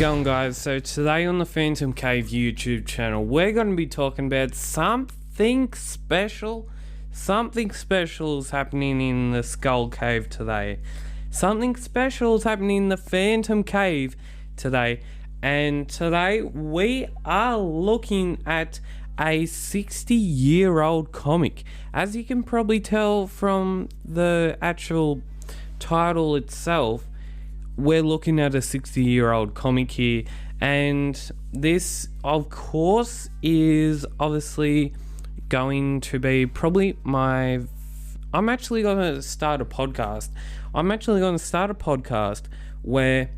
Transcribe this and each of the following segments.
going, guys? So today on the PhantomCave YouTube channel, we're going to be talking about something special. Something special is happening in the Skull Cave today. Something special is happening in the Phantom Cave today. And today we are looking at a 60-year-old comic. As you can probably tell from the actual title itself, we're looking at a 60-year-old comic here, and this of course is obviously going to be probably I'm actually going to start a podcast where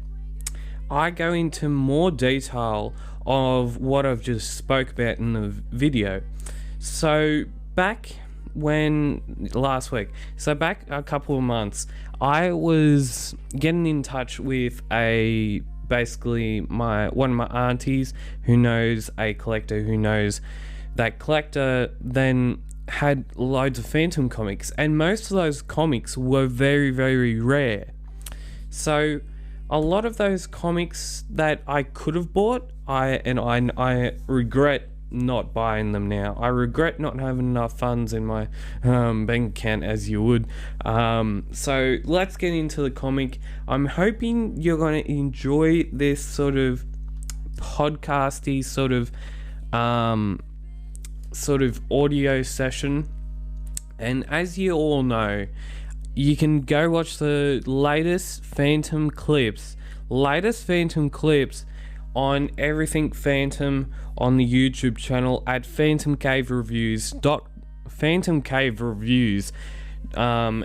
I go into more detail of what I've just spoke about in the video. So back a couple of months, I was getting in touch with one of my aunties who knows a collector who knows that collector then had loads of Phantom comics, and most of those comics were very, very rare. So a lot of those comics that I could have bought, I regret not buying them now. I regret not having enough funds in my bank account, as you would. So let's get into the comic. I'm hoping you're going to enjoy this sort of podcasty sort of audio session. And as you all know, you can go watch the latest Phantom clips on everything Phantom on the YouTube channel at PhantomCave Reviews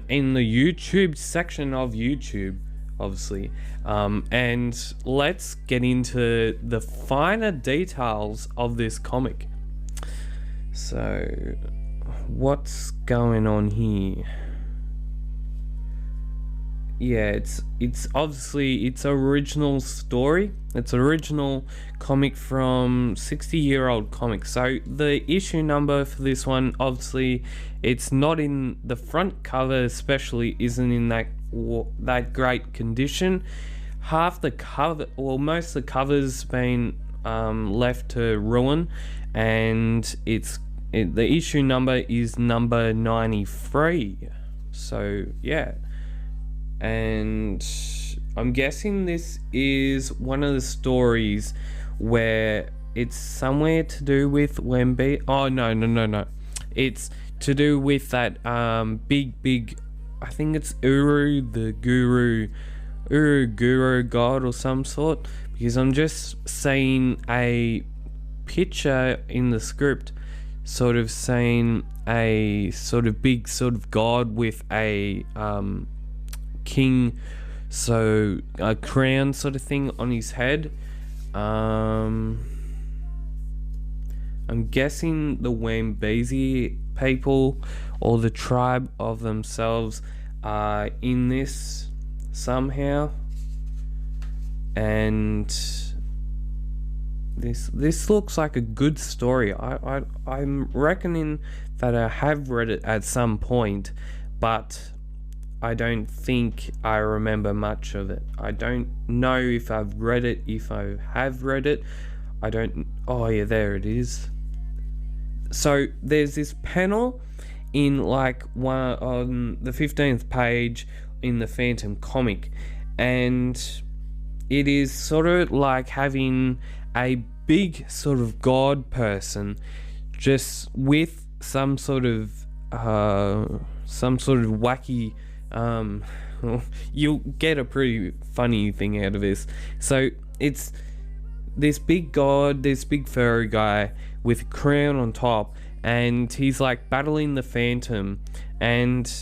in the YouTube section of YouTube, obviously. And let's get into the finer details of this comic. So what's going on here? Yeah, it's obviously its original story. It's original comic from 60-year-old comic. So the issue number for this one, obviously, it's not in the front cover, especially isn't in that great condition. Half the cover, well, most of the cover's been left to ruin, and the issue number is number 93. So yeah. And I'm guessing this is one of the stories where it's somewhere to do with Wemby. Oh, no. It's to do with that big, I think it's Uru Guru God or some sort, because I'm just seeing a picture in the script sort of saying a sort of big sort of god with a king, so a crown sort of thing on his head. I'm guessing the Wambezi people or the tribe of themselves are in this somehow, and this looks like a good story. I'm reckoning that I have read it at some point, but I don't think I remember much of it. I don't know if I've read it. If I have read it, I don't. Oh yeah, there it is. So there's this panel in like one on the 15th page in the Phantom comic, and it is sort of like having a big sort of god person, just with some sort of wacky. You'll get a pretty funny thing out of this. So it's this big god, this big furry guy with a crown on top, and he's like battling the Phantom, and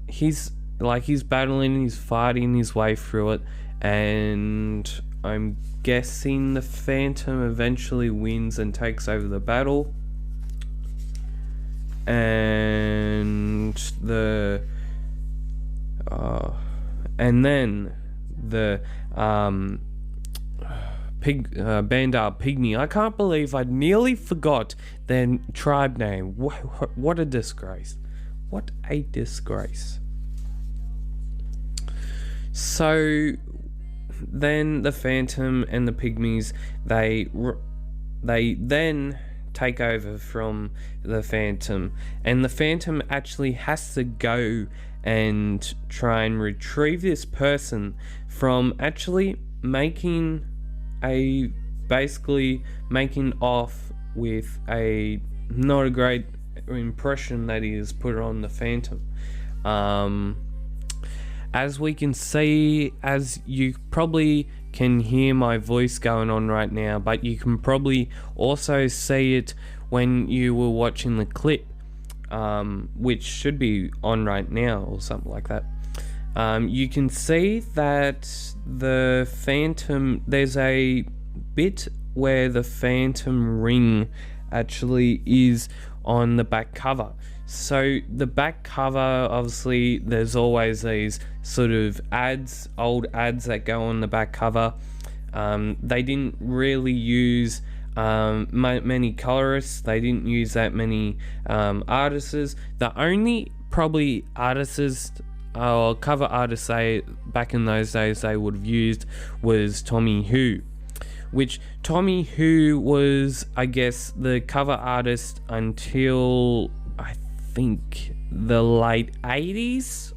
he's battling, he's fighting his way through it, and I'm guessing the Phantom eventually wins and takes over the battle. And then the Bandar Pygmy. I can't believe I nearly forgot their tribe name. What a disgrace. What a disgrace. So then the Phantom and the Pygmies, they then take over from the Phantom, and the Phantom actually has to go and try and retrieve this person from actually making off with a not a great impression that he has put on the Phantom. As we can see, as you probably can hear my voice going on right now, but you can probably also see it when you were watching the clip, which should be on right now or something like that. You can see that the Phantom, there's a bit where the Phantom ring actually is on the back cover. So the back cover, obviously there's always these sort of ads, old ads that go on the back cover. They didn't really use many colorists, they didn't use that many artists. The only probably artists or cover artists they back in those days they would have used was Tommy Who, which Tommy Who was, I guess, the cover artist until I think the late 80s,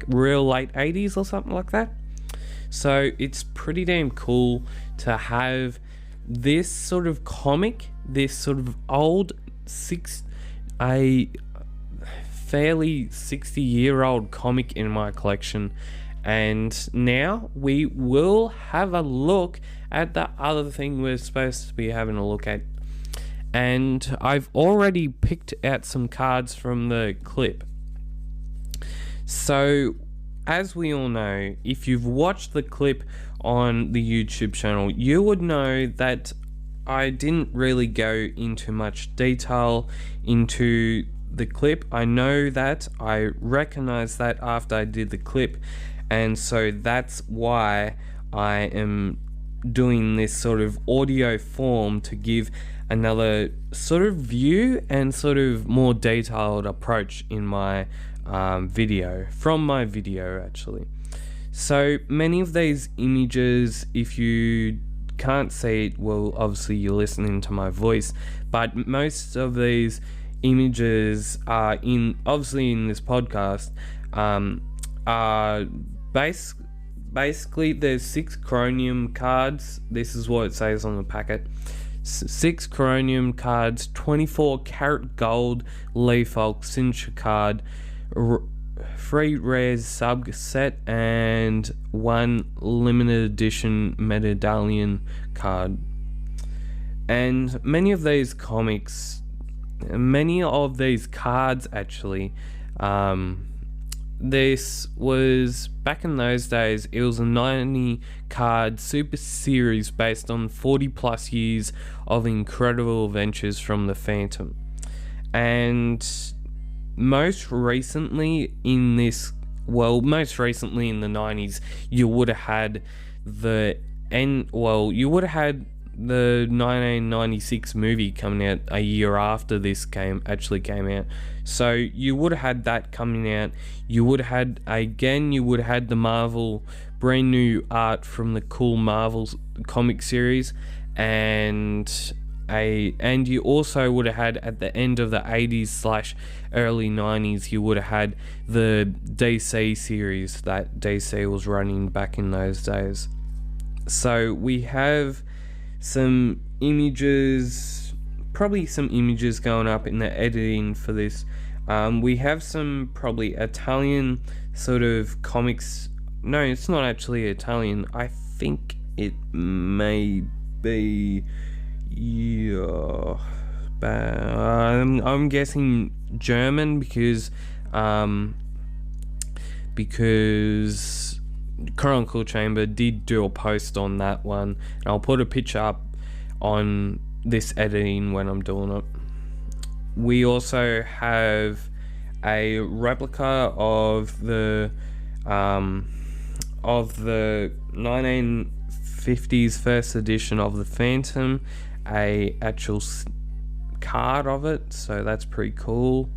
real late 80s or something like that. So it's pretty damn cool to have this sort of comic, this sort of old a fairly 60-year-old comic in my collection. And now we will have a look at the other thing we're supposed to be having a look at. And I've already picked out some cards from the clip. So, as we all know, if you've watched the clip on the YouTube channel, you would know that I didn't really go into much detail into the clip. I know that, I recognize that after I did the clip, and so that's why I am doing this sort of audio form to give another sort of view and sort of more detailed approach in my video, from my video actually. So many of these images, if you can't see it, well, obviously you're listening to my voice, but most of these images are obviously in this podcast, are basically there's 6 chromium cards. This is what it says on the packet. 6 chromium cards, 24 karat gold Leaf Hulk signature card, 3 rares subset, and 1 limited edition medallion card. And many of these cards actually, this was, back in those days, it was a 90 card super series based on 40 plus years of incredible adventures from the Phantom. And most recently in the 90s, you would have had the 1996 movie coming out a year after this actually came out. So you would have had that coming out. You would have had the Marvel brand new art from the cool Marvel comic series, and you also would have had, at the end of the 80s / early 90s, you would have had the DC series that DC was running back in those days. So we have some images, probably some images going up in the editing for this. We have some probably Italian sort of comics. No, it's not actually Italian. I think it may be, yeah, I'm guessing German because Chronicle Chamber did do a post on that one, and I'll put a picture up on this editing when I'm doing it. We also have a replica of the 1950s first edition of the Phantom, a actual card of it, so that's pretty cool.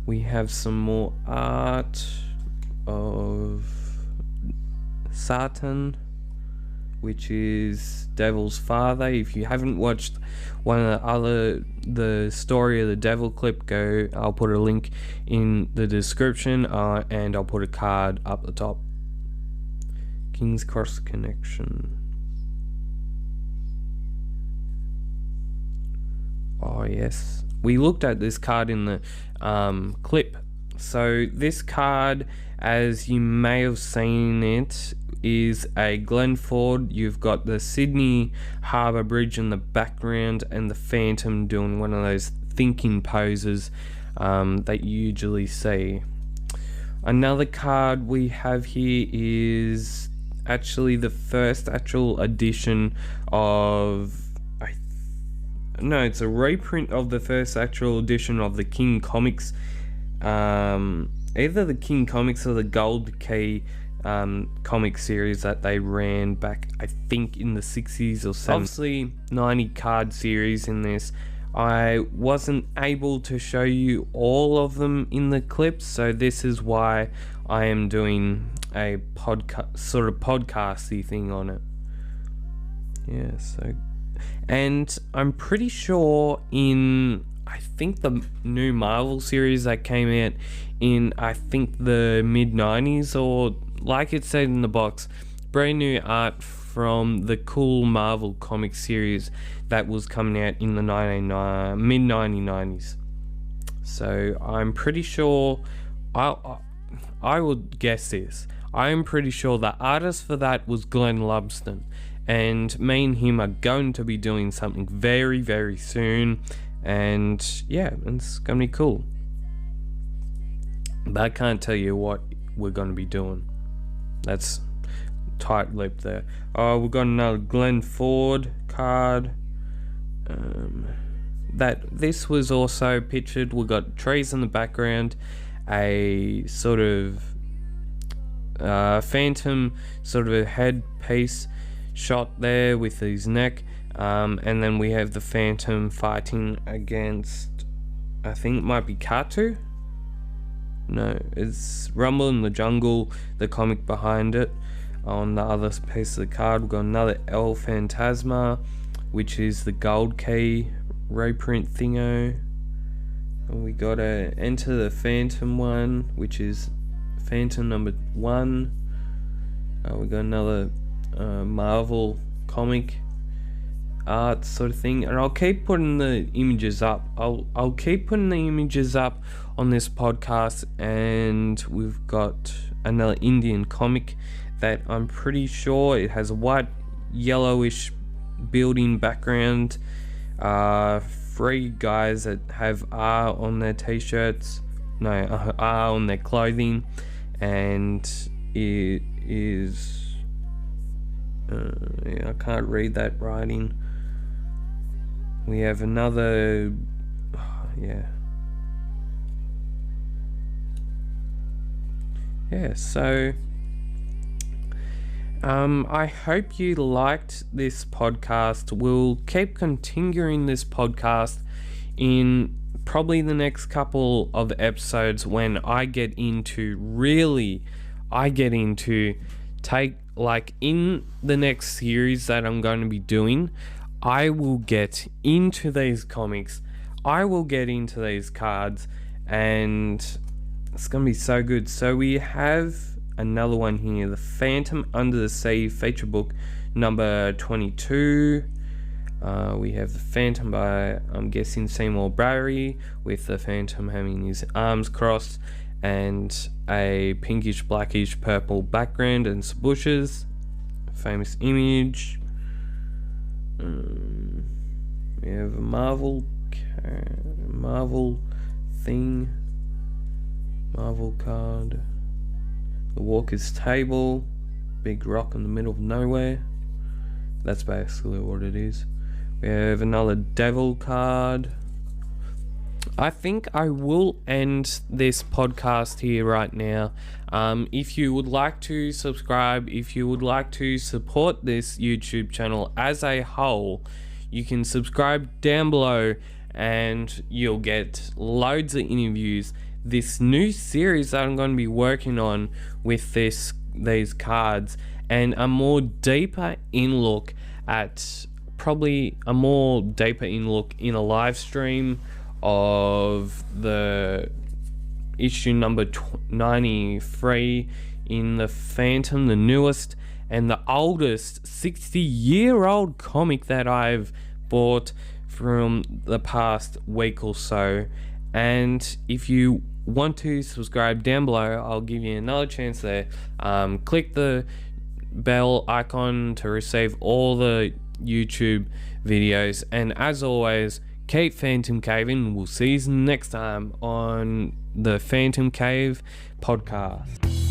We have some more art of Satan. which is Devil's Father. If you haven't watched the Story of the Devil clip, I'll put a link in the description, and I'll put a card up the top. King's Cross Connection. Oh yes, we looked at this card in the clip. So this card, as you may have seen it, is a Glenford. You've got the Sydney Harbour Bridge in the background and the Phantom doing one of those thinking poses that you usually see. Another card we have here is actually the first actual edition of... No, it's a reprint of the first actual edition of the King Comics. Either the King Comics or the Gold Key comic series that they ran back, I think, in the 60s or 70s. Obviously, 90 card series in this. I wasn't able to show you all of them in the clips, so this is why I am doing a podcasty thing on it. Yeah, so... And I'm pretty sure I think the new Marvel series that came out in, I think, the mid-90s, or like it said in the box, brand new art from the cool Marvel comic series that was coming out in the mid-1990s. So I'm pretty sure, I would guess this, I'm pretty sure the artist for that was Glenn Lumsden. And me and him are going to be doing something very, very soon. And yeah, it's going to be cool. But I can't tell you what we're going to be doing. That's tight lip there. Oh, we've got another Glenn Ford card. This was also pictured. We've got trees in the background. A sort of Phantom sort of a headpiece shot there with his neck, and then we have the Phantom fighting against, I think it might be Katu? No, it's Rumble in the Jungle, the comic behind it. On the other piece of the card, we've got another El Phantasma, which is the Gold Key reprint thingo. And we got a Enter the Phantom one, which is Phantom number 1. We got another Marvel comic art sort of thing, and I'll keep putting the images up. I'll keep putting the images up on this podcast. And we've got another Indian comic that I'm pretty sure it has a white yellowish building background, 3 guys that have R on their t-shirts, R on their clothing, and it is I can't read that writing. We have another, so I hope you liked this podcast. We'll keep continuing this podcast in probably the next couple of episodes, when I get into take, like, in the next series that I'm going to be doing, I will get into these comics, I will get into these cards, and it's going to be so good. So we have another one here, the Phantom Under the Sea feature book number 22. We have the Phantom by, I'm guessing, Seymour Barry, with the Phantom having his arms crossed and a pinkish, blackish, purple background and some bushes. Famous image. We have a Marvel thing, Marvel card. The Walker's Table, big rock in the middle of nowhere. That's basically what it is. We have another Devil card. I think I will end this podcast here right now. If you would like to subscribe, if you would like to support this YouTube channel as a whole, you can subscribe down below and you'll get loads of interviews. This new series that I'm going to be working on with these cards and a more deeper in look at in a live stream of the issue number 93 in the Phantom, the newest and the oldest 60-year-old comic that I've bought from the past week or so. And if you want to subscribe down below, I'll give you another chance there. Click the bell icon to receive all the YouTube videos, and as always, keep Phantom Caving. We'll see you next time on the Phantom Cave podcast.